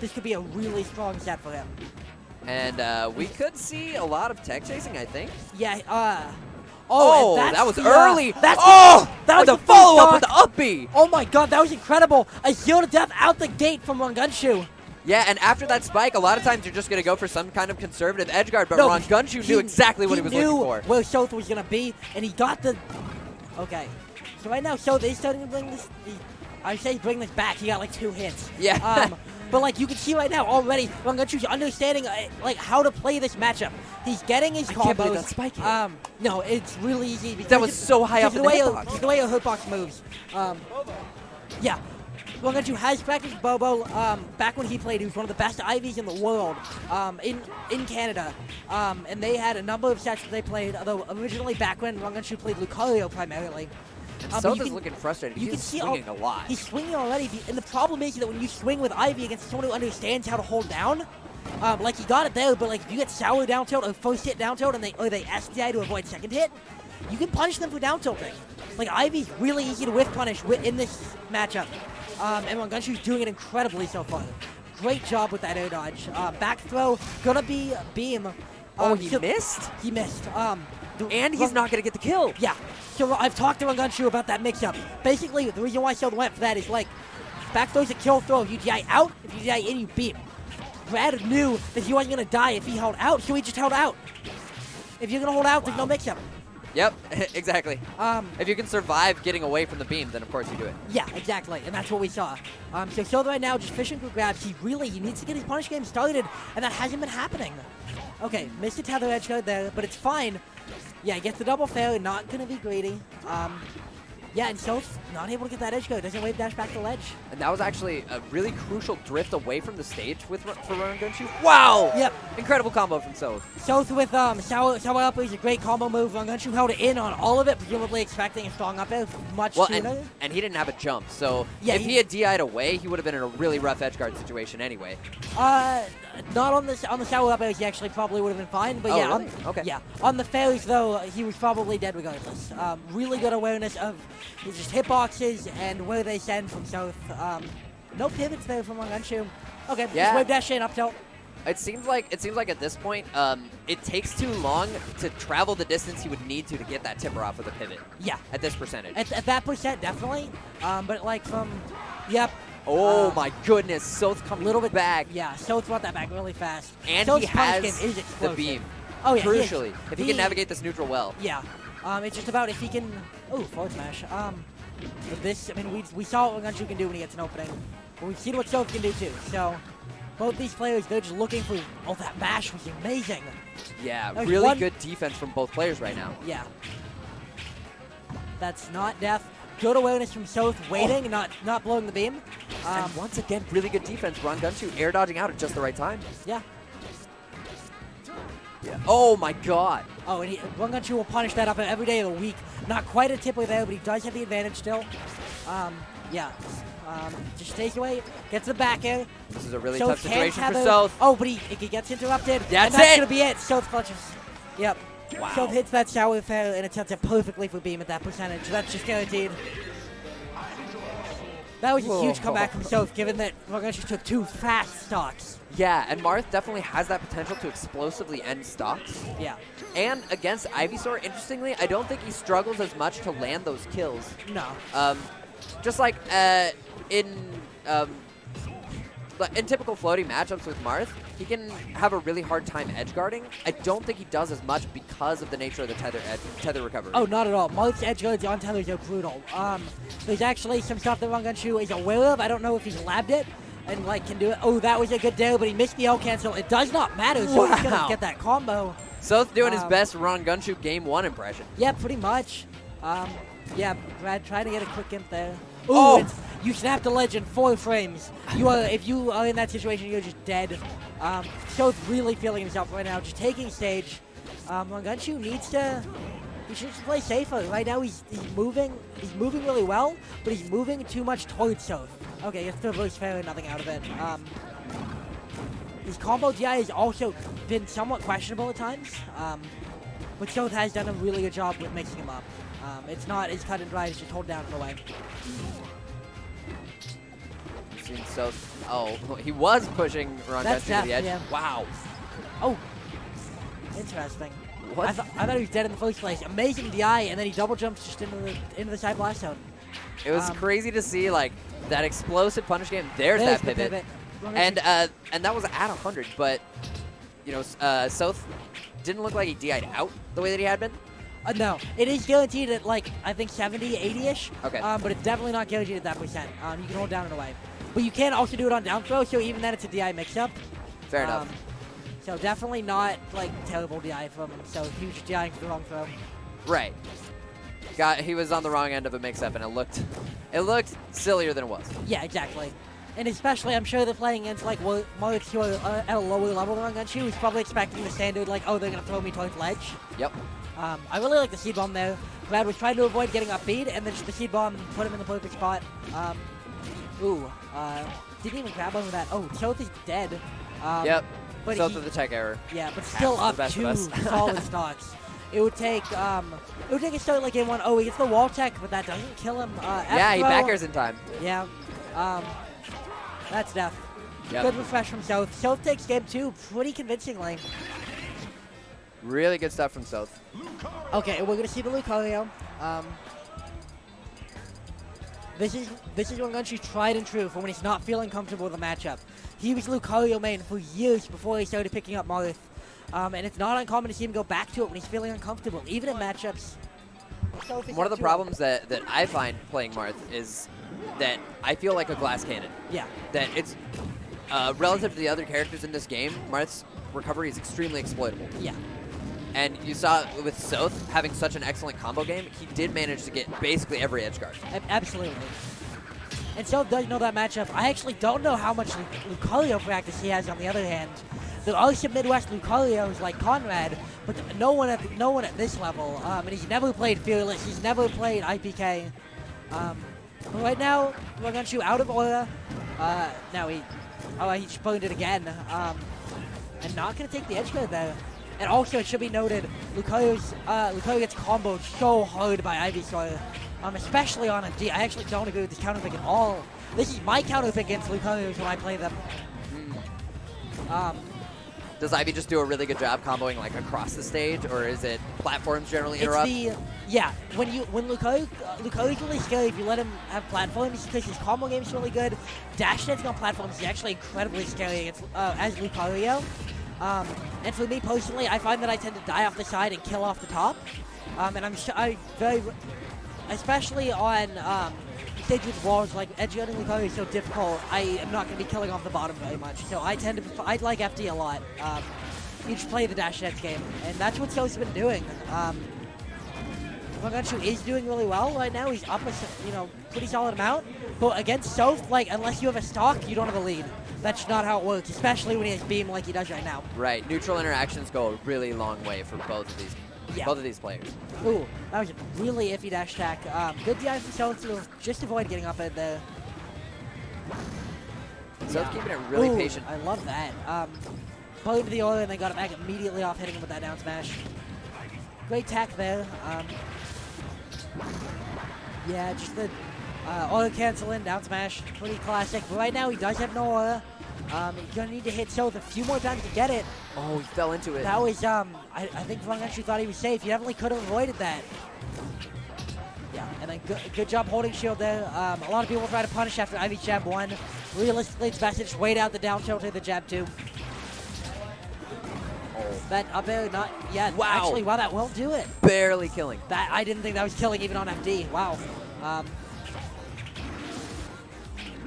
this could be a really strong set for him. And we could see a lot of tech chasing, I think. Yeah, Oh, and that was the, early. That was the the follow-up with first the up B. Oh my god, that was incredible. A 0 to death out the gate from Rongunshu. Yeah, and after that spike, a lot of times you're just going to go for some kind of conservative edge guard, but No, Rongunshu knew exactly what he was looking for. Where Sothe was going to be, and he got the... Okay. So right now, Sothe is starting to bring this... I say bring this back. He got like 2 hits. Yeah. But like you can see right now already, Rongunshu's understanding like how to play this matchup. He's getting his combos. I can't believe that spike hit. No, it's really easy. That was so high up in the hitbox. Because the way a hitbox moves. Yeah. Rongunshu has practiced Bobo. Back when he played, he was one of the best Ivies in the world in Canada. And they had a number of sets that they played, although originally back when Rongunshu played Lucario primarily. Sothe is looking frustrated. He's swinging a lot. He's swinging already, and the problem is that when you swing with Ivy against someone who understands how to hold down, like he got it there, but like if you get sour down tilt or first hit down tilt and they SDI to avoid second hit, you can punish them for down tilting. Like Ivy's really easy to whiff punish in this matchup, and Rongunshu's doing it incredibly so far. Great job with that air dodge. Back throw, gonna be beam. He missed? He missed. And he's not going to get the kill. Yeah. So I've talked to Rongunshu about that mix-up. Basically, the reason why Sothe went for that is like, back throw's a kill throw. If you DI out, if you DI in, you beat. Brad knew that he wasn't going to die if he held out, so he just held out. If you're going to hold out, there's no mix-up. Yep, exactly. If you can survive getting away from the beam, then of course you do it. Yeah, exactly, and that's what we saw. So Sothe right now just fishing for grabs. He needs to get his punish game started, and that hasn't been happening. Okay, missed a tether edge guard there, but it's fine. Yeah, gets the double fail, not gonna be greedy. Yeah, and Sothe not able to get that edge guard, doesn't wave dash back to ledge. And that was actually a really crucial drift away from the stage for Rongunshu. Wow! Yep. Incredible combo from Sothe. Sothe with sour up is a great combo move. Rongunshu held it in on all of it, presumably expecting a strong up air much sooner. And he didn't have a jump, so yeah, if he had DI'd away, he would have been in a really rough edge guard situation anyway. Not on the sour up airs, he actually probably would have been fine, but yeah, really? Okay. Yeah, on the fails though, he was probably dead regardless. Really good awareness of just hitboxes and where they send from Sothe. No pivots there from Rongunshu. Okay, yeah. Just wave dash in up tilt. It seems like at this point, it takes too long to travel the distance he would need to get that tipper off with a pivot. Yeah. At this percentage. At that percent, definitely. But like from, yep. Oh my goodness, Sothe coming a little bit back. Yeah, Sothe brought that back really fast. And Sothe's he has is the beam. Oh yeah, crucially, if he can navigate this neutral well. Yeah. It's just about if he can. Oh, forward smash. This, I mean, we saw what Rongunshu can do when he gets an opening, but we've seen what Sothe can do too. So both these players, they're just looking for. Oh, that mash was amazing. Yeah, really good defense from both players right now. Yeah. That's not death. Good awareness from Sothe, waiting, not blowing the beam. And once again, really good defense. Rongunshu air dodging out at just the right time. Yeah. Yeah. Oh my god. Oh, and Rongunshu will punish that up every day of the week. Not quite a tipper there, but he does have the advantage still. Yeah. Just stays away, gets the back air. This is a really Sothe tough situation for Sothe. Sothe. Oh, but he gets interrupted. That's going to be it. Sothe clutches. Yep. Wow. Sothe hits that shower fair, and it sets it perfectly for beam at that percentage. That's just guaranteed. That was a huge comeback from Sothe, given that Rongunshu took 2 fast stocks. Yeah, and Marth definitely has that potential to explosively end stocks. Yeah. And against Ivysaur, interestingly, I don't think he struggles as much to land those kills. No. Just like in typical floating matchups with Marth, he can have a really hard time edge guarding. I don't think he does as much because of the nature of the tether recovery. Oh, not at all. Marth's edge guards on tethers are brutal. There's actually some stuff that Rongunshu is aware of. I don't know if he's labbed it and like can do it. Oh, that was a good dare, but he missed the L cancel. It does not matter, so he's gonna get that combo. Sothe doing his best Rongunshu Game 1 impression. Yeah, pretty much. Yeah, Brad trying to get a quick imp there. Ooh, oh! You snapped the ledge in 4 frames. If you are in that situation, you're just dead. Sothe really feeling himself right now, just taking stage. Rongunshu needs to. He should just play safer. Right now he's moving really well, but he's moving too much towards Sothe. Okay, gets the reverse fair and nothing out of it. His combo DI has also been somewhat questionable at times, but Sothe has done a really good job with mixing him up. It's not as cut and dry as just hold down and away. seen Sothe. Oh, he was pushing Rongunshu to the edge. Yeah. Wow. Oh, interesting. What? I thought he was dead in the first place. Amazing DI, and then he double jumps just into the side blast zone. It was crazy to see like that explosive punish game. There's that the pivot. And that was at 100, but you know, Sothe didn't look like he DI'd out the way that he had been. No, it is guaranteed at like I think 70, 80-ish. Okay. But it's definitely not guaranteed at that percent. You can hold down and away, but you can also do it on down throw. So even then, it's a DI mix-up. Fair enough. So definitely not like terrible DI from him. So he was just DIing for the wrong throw. Right. He was on the wrong end of a mix-up, and it looked sillier than it was. Yeah, exactly. And especially, I'm sure they're playing against like Marth who are at a lower level than Rongunshu, who's probably expecting the standard like, oh, they're gonna throw me towards ledge. Yep. I really like the seed bomb there. Brad was trying to avoid getting up beat, and then just the seed bomb put him in the perfect spot. Didn't even grab him with that. Oh, Sothe is dead. Yep. But Sothe the tech error. Yeah, but still up 2 solid stocks. It would take a start like game 1. Oh, he gets the wall tech, but that doesn't kill him. Yeah, he back airs in time. Yeah. That's death. Yep. Good refresh from Sothe. Sothe takes game 2 pretty convincingly. Really good stuff from Sothe. Okay, we're gonna see the Lucario. This is Rongunshu's tried and true for when he's not feeling comfortable with the matchup. He was Lucario main for years before he started picking up Marth. And it's not uncommon to see him go back to it when he's feeling uncomfortable, even in matchups. One of the problems that I find playing Marth is that I feel like a glass cannon. Yeah. That it's relative to the other characters in this game, Marth's recovery is extremely exploitable. Yeah. And you saw with Sothe having such an excellent combo game, he did manage to get basically every edge guard. Absolutely. And Sothe does know that matchup. I actually don't know how much Lucario practice he has on the other hand. There are some Midwest Lucarios like Conrad, but no one at this level. And he's never played Fearless. He's never played IPK. But right now, Rongunshu out of aura. Now he just burned it again. And not going to take the edge guard there. And also, it should be noted, Lucario gets comboed so hard by Ivysaur, especially on a D. I actually don't agree with this counter pick at all. This is my counter pick against Lucarios when I play them. Does Ivy just do a really good job comboing like across the stage, or is it platforms generally interrupt? Yeah, when Lucario's really scary if you let him have platforms because his combo game is really good. Dash dancing on platforms is actually incredibly scary against, as Lucario. And for me personally, I find that I tend to die off the side and kill off the top. And especially on stages with walls, like edge guarding Lucario is so difficult, I am not going to be killing off the bottom very much. So I like FD a lot. You just play the dash dance game, and that's what Sothe's been doing. Rongunshu is doing really well right now. He's up a pretty solid amount. But against Sothe, like unless you have a stock, you don't have a lead. That's not how it works, especially when he has beam like he does right now. Right. Neutral interactions go a really long way for both of these players. Ooh, that was a really iffy dash attack. Good DI from Sothe to just avoid getting up at the. Sothe keeping it really patient. I love that. Burned to the aura and then got it back immediately off hitting him with that down smash. Great tack there. Yeah, just the auto cancel in, down smash. Pretty classic. But right now he does have no aura. He's going to need to hit Sothe a few more times to get it. Oh, he fell into it. That was, I think Rongunshu thought he was safe. He definitely could have avoided that. Yeah, and then good job holding shield there. A lot of people try to punish after Ivy jab 1. Realistically, it's best to just wait out the down tilt to the jab 2. That up air, not yet. Wow. Actually, wow, that won't do it. Barely killing. That I didn't think that was killing even on MD. Wow.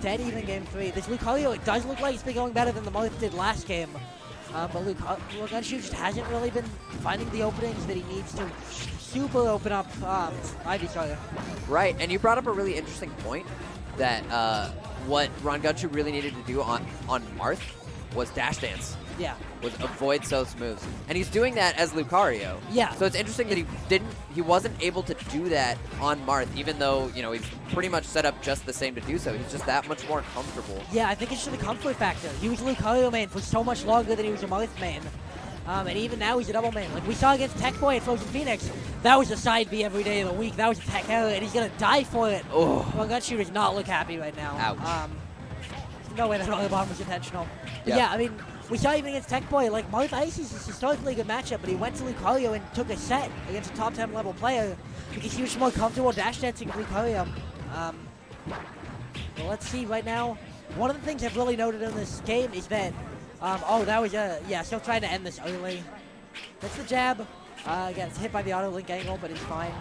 Dead even game 3. This Lucario, it does look like it's been going better than the Marth did last game. But Rongunshu just hasn't really been finding the openings that he needs to super open up Ivysaur. Right, and you brought up a really interesting point that what Rongunshu really needed to do on Marth was dash dance. Yeah. Was avoid Sothe's moves. And he's doing that as Lucario. Yeah. So it's interesting that he wasn't able to do that on Marth, even though, he's pretty much set up just the same to do so. He's just that much more comfortable. Yeah, I think it's just the comfort factor. He was a Lucario main for so much longer than he was a Marth main. And even now he's a double main. Like we saw against Tech Boy at Frozen Phoenix, that was a side B every day of the week. That was a tech error, and he's going to die for it. Oh. Rongunshu does not look happy right now. Ouch. no way that early bomb was intentional. But Yeah. yeah, I mean, we saw even against Tech Boy, like, Marth Ice is historically a good matchup, but he went to Lucario and took a set against a top 10 level player because he was more comfortable dash dancing Lucario. Well, let's see right now. One of the things I've really noted in this game is that, oh, that was still trying to end this early. That's the jab. Gets hit by the auto link angle, but it's fine.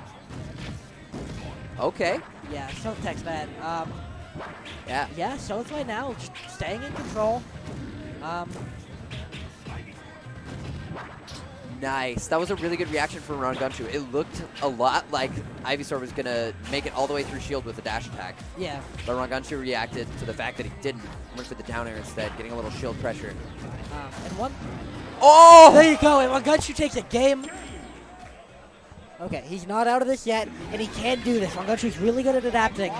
Okay. Yeah, Sothe tech's bad. Yeah. Yeah, Sothe right now, just staying in control. Nice. That was a really good reaction from Rongunshu. It looked a lot like Ivysaur was going to make it all the way through shield with a dash attack. Yeah. But Rongunshu reacted to the fact that he didn't. Went for the down air instead, getting a little shield pressure. And one. Oh! There you go. And Rongunshu takes a game. Okay, he's not out of this yet, and he can do this. Rongunshu's really good at adapting.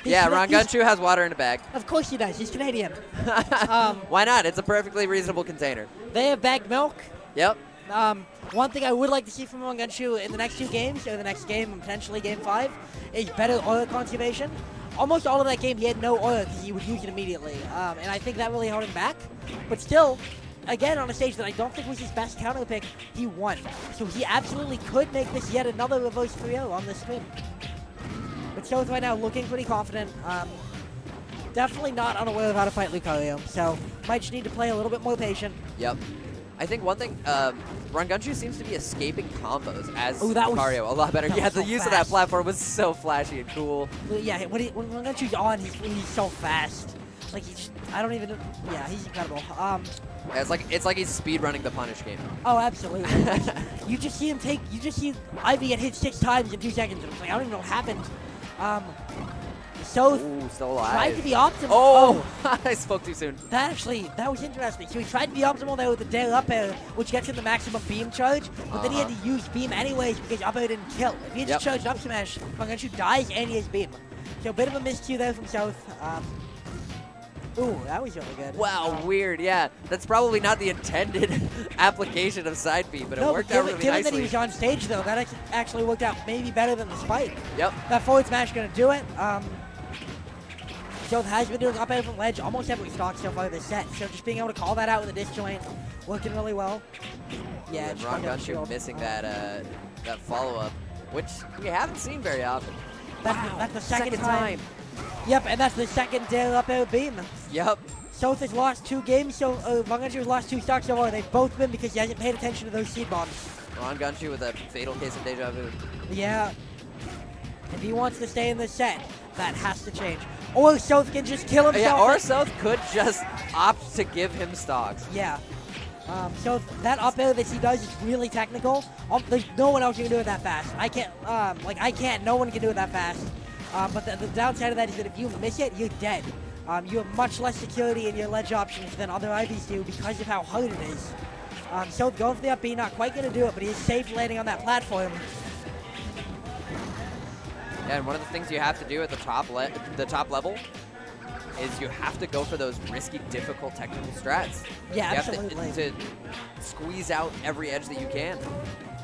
Yeah, Rongunshu has water in a bag. Of course he does. He's Canadian. Why not? It's a perfectly reasonable container. They have bagged milk. Yep. One thing I would like to see from Rongunshu in the next 2 games, or the next game, and potentially Game 5, is better oil conservation. Almost all of that game, he had no oil because he would use it immediately. And I think that really held him back. But still, again, on a stage that I don't think was his best counter pick, he won. So he absolutely could make this yet another reverse 3-0 on this spin. But Sothe right now looking pretty confident. Definitely not unaware of how to fight Lucario, so might just need to play a little bit more patient. Yep. I think one thing, Rongunshu seems to be escaping combos as that was- Lucario a lot better. Yeah, was the so use of that fast. platform was so flashy and cool. Yeah, when Rongunshu's on, he's so fast. Like, I don't even, yeah, he's incredible. Yeah, it's like he's speed running the punish game. Oh, absolutely. you just see Ivy get hit 6 times in 2 seconds, and it's like, I don't even know what happened. Sothe Ooh, still alive. tried to be optimal. Oh, I spoke too soon. That was interesting. So he tried to be optimal there with the Dale up air, which gets him the maximum beam charge, but then he had to use beam anyways because up air didn't kill. If he had just charged up smash, Rongunshu dies and he has beam. So a bit of a miscue there from Sothe. Ooh, that was really good. Wow, weird, yeah. That's probably not the intended application of side B, but it worked out really given that nicely. he was on stage, though, that actually worked out maybe better than the spike. Yep. That forward smash going to do it. Sothe has been doing up air from ledge almost every stock so far this set, so just being able to call that out with a disjoint, working really well. Yeah, And just fucking Rongunshu shield. missing that follow-up, which we haven't seen very often. That's the second time. Yep, and that's the second Dale up air beam. Yep. Sothe has lost 2 games, so Rongunshu has lost 2 stocks so far. They've both been because he hasn't paid attention to those seed bombs. Rongunshu with a fatal case of deja vu. Yeah. If he wants to stay in this set, that has to change. Or Sothe can just kill himself. Yeah, or Sothe could just opt to give him stocks. Yeah. So that up air that he does is really technical. There's no one else who can do it that fast. I can't. No one can do it that fast. But the downside of that is that if you miss it, you're dead. You have much less security in your ledge options than other Ivies do because of how hard it is. So going for the up B, not quite going to do it, but he is safe landing on that platform. Yeah, and one of the things you have to do at the top level is you have to go for those risky, difficult technical strats. Yeah, you absolutely. have to squeeze out every edge that you can.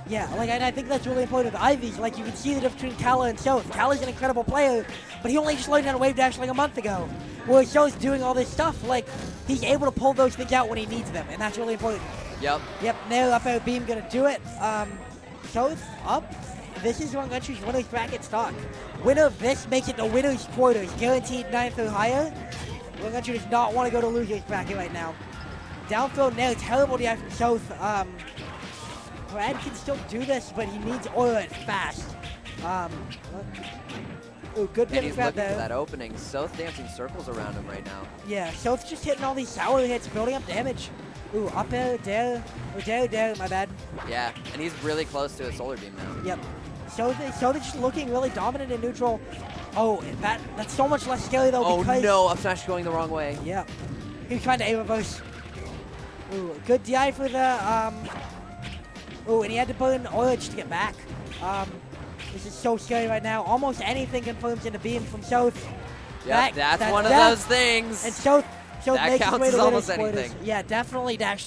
Yeah, and I think that's really important with Ivies. Like, you can see the difference between Kala and Sothe. Kala's an incredible player, but he only just learned how to wave dash like a month ago. Whereas Sothe's doing all this stuff, like, he's able to pull those things out when he needs them, and that's really important. Yep. Yep, nail up air beam gonna do it. Sothe up. This is Rongunshu's winner's bracket stock. Winner of this makes it the winner's quarters, guaranteed 9th or higher. Rongunshu does not want to go to loser's bracket right now. Down throw nail, terrible DI from Sothe. Brad can still do this, but he needs oil it fast. Ooh, good And pin he's grab looking for there. that opening. Sothe dancing circles around him right now. Yeah, Sothe's just hitting all these sour hits, building up damage. Ooh, up air, dare, my bad. Yeah, and he's really close to a solar beam now. Yep. Sothe just looking really dominant in neutral. Oh, that's so much less scary though because... Oh no, up smash going the wrong way. Yeah. He was trying to A-reverse. Ooh, good DI for the, Ooh, and he had to put in oil just to get back. This is so scary right now. Almost anything confirms into beam from Sothe. Yeah, that's one of those things. And Sothe That makes his counts way as to almost winner's quarters. anything. Yeah, definitely dash